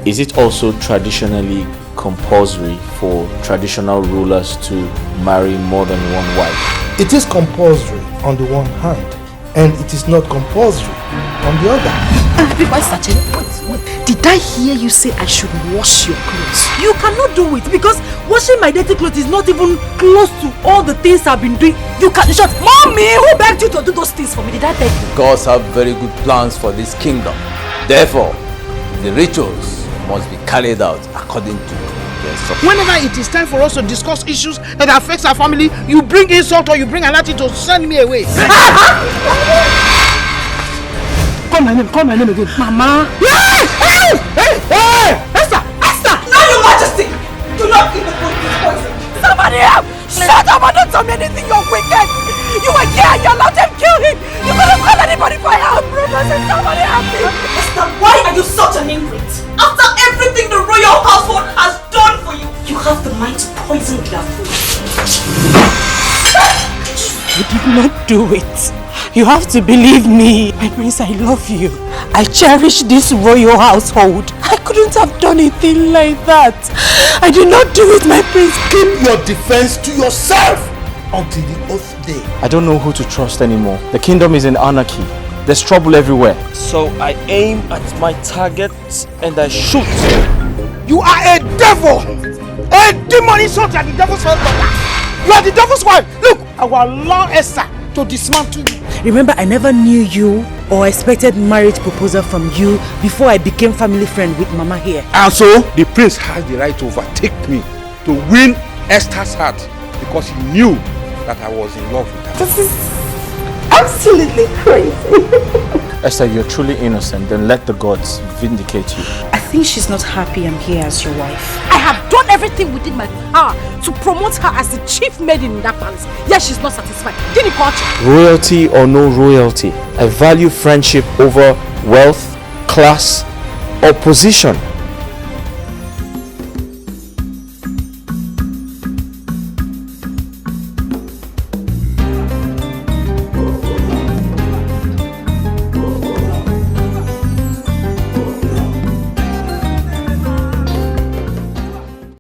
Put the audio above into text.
Is it also traditionally compulsory for traditional rulers to marry more than one wife? It is compulsory on the one hand, and it is not compulsory on the other. Wait. Did I hear you say I should wash your clothes? You cannot do it because washing my dirty clothes is not even close to all the things I've been doing. You can shut. Mommy, who begged you to do those things for me? Did I beg you? Gods have very good plans for this kingdom. Therefore, the rituals must be carried out according to the instructions. Whenever it is time for us to discuss issues that affects our family, you bring insult or you bring an attitude to send me away. Call my name again. Mama. Hey! Esther! No, your majesty! Do not eat the food with poison. Somebody help! Shut up and don't tell me anything, you're wicked! You were here, you allowed them to kill him! You couldn't call anybody for help! Brothers and somebody help me! Esther, why are you such an ingrate? After everything the royal household has done for you, you have the mind to poison their food. I did not do it. You have to believe me. My prince, I love you. I cherish this royal household. I couldn't have done a thing like that. I did not do it, my prince. Keep your defense to yourself until the oath day. I don't know who to trust anymore. The kingdom is in anarchy. There's trouble everywhere. So I aim at my target and I shoot. You are a devil! A demon insult at the devil's wife. You are the devil's wife! Look, I will allow Esther to dismantle you. Remember, I never knew you or expected marriage proposal from you before I became family friend with Mama here. And so, the prince has the right to overtake me to win Esther's heart because he knew that I was in love with her. This is absolutely crazy. Esther, you're truly innocent. Then let the gods vindicate you. I think she's not happy I'm here as your wife. I have done everything within my power to promote her as the chief maiden in that palace. Yet she's not satisfied. Royalty or no royalty, I value friendship over wealth, class, or position.